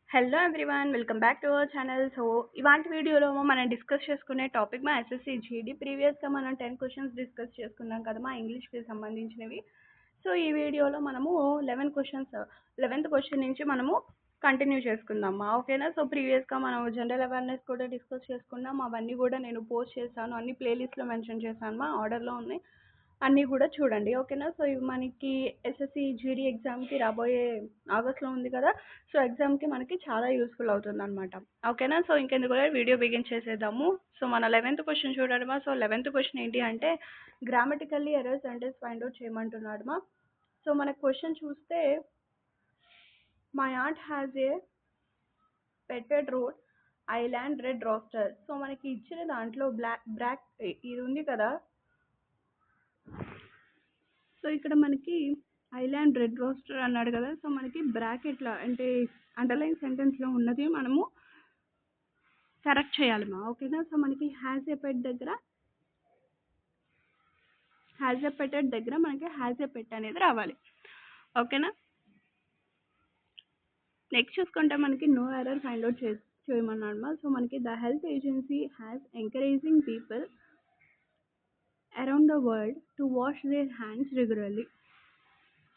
Hello everyone welcome back to our channel. So ఇవాంటి వీడియోలో మనం డిస్కస్ చేసుకునే టాపిక్ మా ఎస్ఎస్సి జీడీ. ప్రీవియస్గా మనం 10 క్వశ్చన్స్ డిస్కస్ చేసుకున్నాం కదా మా ఇంగ్లీష్కి సంబంధించినవి. సో ఈ వీడియోలో మనము 11th క్వశ్చన్ నుంచి మనము కంటిన్యూ చేసుకుందామా, ఓకేనా? సో ప్రీవియస్గా మనం జనరల్ అవేర్నెస్ కూడా డిస్కస్ చేసుకున్నాం. అవన్నీ కూడా నేను పోస్ట్ చేశాను, అన్ని ప్లేలిస్ట్లో మెన్షన్ చేశాను, మా ఆర్డర్లో ఉన్నాయి, అన్నీ కూడా చూడండి, ఓకేనా? సో ఇవి మనకి ఎస్ఎస్సి జీడీ ఎగ్జామ్కి రాబోయే ఆగస్ట్లో ఉంది కదా, సో ఎగ్జామ్కి మనకి చాలా యూస్ఫుల్ అవుతుంది అనమాట, ఓకేనా? సో ఇంకెందుకు కూడా వీడియో బిగిన్ చేసేద్దాము. సో మన 11th question చూడడమా. So 11th question ఏంటి అంటే grammatically error sentence find out చేయమంటున్నాడమా. సో మన క్వశ్చన్ చూస్తే my aunt has a petted Rhode Island red rooster. So మనకి ఇచ్చిన దాంట్లో బ్రాక్ ఇది ఉంది కదా. సో ఇక్కడ మనకి ఐలాండ్ రెడ్ రోస్టర్ అన్నాడు కదా. సో మనకి బ్రాకెట్లో అంటే అండర్లైన్ సెంటెన్స్లో ఉన్నది మనము కరెక్ట్ చేయాలమ్మా, ఓకేనా? సో మనకి హ్యాజ్ ఎ పెట్ దగ్గర హ్యాజ్ ఎ పెటెడ్ దగ్గర మనకి హ్యాజ్ ఎ పెట్ అనేది రావాలి, ఓకేనా? నెక్స్ట్ చూసుకుంటే మనకి నో ఎర్రర్ ఫైండ్ అవుట్ చేయమన్నాడు. సో మనకి the health agency has encouraging people around the world to wash their hands regularly.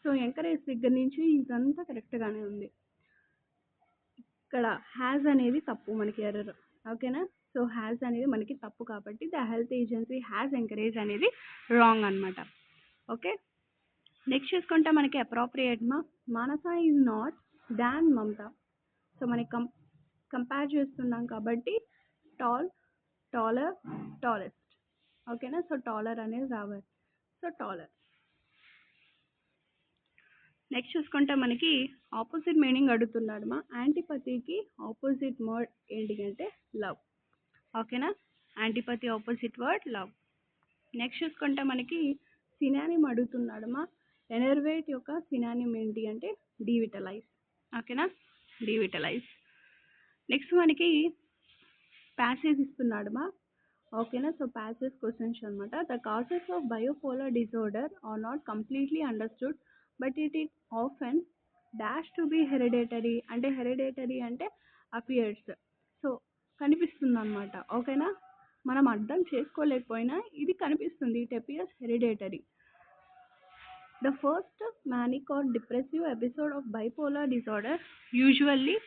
So encourage దగ్గర నుంచి ఇదంతా కరెక్ట్గానే ఉంది. ఇక్కడ హ్యాజ్ అనేది తప్పు, మనకి ఎర్రర్, ఓకేనా? సో హ్యాజ్ అనేది మనకి తప్పు కాబట్టి the health agency has encourage అనేది రాంగ్ అనమాట, ఓకే? నెక్స్ట్ చూసుకుంటే మనకి appropriate Manasa is not than Mamata. So మనకి కంపేర్ చేస్తున్నాం కాబట్టి టాలర్ టాలెస్ట్, ఓకేనా? సో టాలర్ అనేది రావాలి, సో టాలర్. నెక్స్ట్ చూసుకుంటే మనకి ఆపోజిట్ మీనింగ్ అడుగుతున్నాడు మా. యాంటీపతికి ఆపోజిట్ వర్డ్ ఏంటి అంటే లవ్, ఓకేనా? యాంటీపతి ఆపోజిట్ వర్డ్ లవ్. నెక్స్ట్ చూసుకుంటే మనకి సినానిమ్ అడుగుతున్నాడు మా. ఎనర్వేట్ యొక్క సినానిమ్ ఏంటి అంటే డివిటలైజ్, ఓకేనా? డివిటలైజ్. నెక్స్ట్ మనకి ప్యాసేజ్ ఇస్తున్నాడు మా, ఓకేనా? సో ప్యాసేజ్ క్వశ్చన్స్ అనమాట. The causes of bipolar disorder are not completely understood but it often dash to be hereditary. అంటే హెరిడేటరీ అంటే అపియర్స్, సో కనిపిస్తుంది అనమాట, ఓకేనా? మనం అర్థం చేసుకోలేకపోయినా ఇది కనిపిస్తుంది, it appears hereditary. The first manic or depressive episode of bipolar disorder usually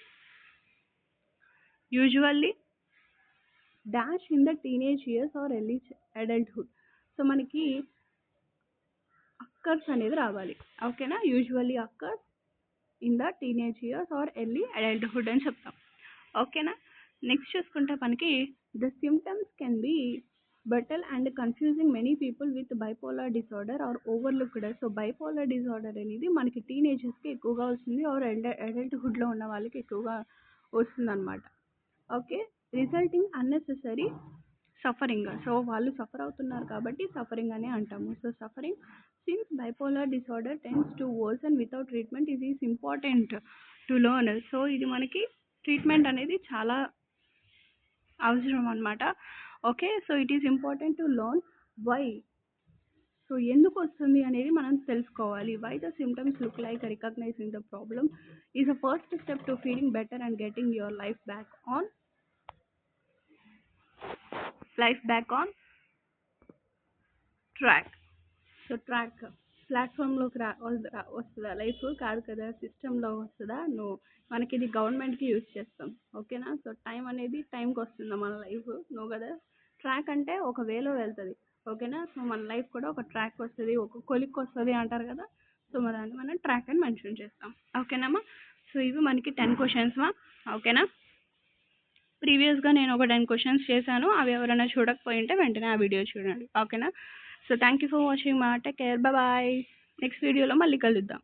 dash in the teenage years or early adulthood. So మనకి అక్కర్స్ అనేది రావాలి, ఓకేనా? Usually occurs in the teenage years or early adulthood అని చెప్తాం, ఓకేనా? Next చూసుకుంటే మనకి the symptoms can be subtle and confusing many people with bipolar disorder are overlooked. So bipolar disorder అనేది మనకి టీనేజర్స్కి ఎక్కువగా వస్తుంది, ఆర్ అడల్ట్హుడ్లో ఉన్న వాళ్ళకి ఎక్కువగా వస్తుంది అనమాట, okay? Resulting unnecessary suffering. So వాళ్ళు సఫర్ అవుతున్నారు కాబట్టి సఫరింగ్ అని అంటాము. So suffering since bipolar disorder tends to worsen without treatment ఇది is important to learn. So ఇది మనకి ట్రీట్మెంట్ అనేది చాలా అవసరం అనమాట, okay? So it is important to learn why. So ఎందుకు వస్తుంది అనేది మనం తెలుసుకోవాలి. Why the symptoms look like recognising the problem is a first step to feeling better and getting your life back on track. So track ప్లాట్ఫామ్లోకి వస్తుందా life? కాదు కదా, సిస్టంలో వస్తుందా? నో, మనకి ఇది గవర్నమెంట్కి యూజ్ చేస్తాం, ఓకేనా? సో టైం అనేది టైంకి వస్తుందా మన లైఫ్? నో కదా. ట్రాక్ అంటే ఒక వేలో వెళ్తుంది, ఓకేనా? సో మన లైఫ్ కూడా ఒక ట్రాక్ వస్తుంది, ఒక కొలిక్ వస్తుంది అంటారు కదా. సో దాన్ని మనం ట్రాక్ అని మెన్షన్ చేస్తాం, ఓకేనామా? సో ఇవి మనకి 10 క్వశ్చన్స్ మా, ఓకేనా? ప్రీవియస్గా నేను ఒక 10 క్వశ్చన్స్ చేశాను, అవి ఎవరైనా చూడకపోయి ఉంటే వెంటనే ఆ వీడియో చూడండి, ఓకేనా? So thank you for watching మా. Take care, bye. నెక్స్ట్ వీడియోలో మళ్ళీ కలుద్దాం.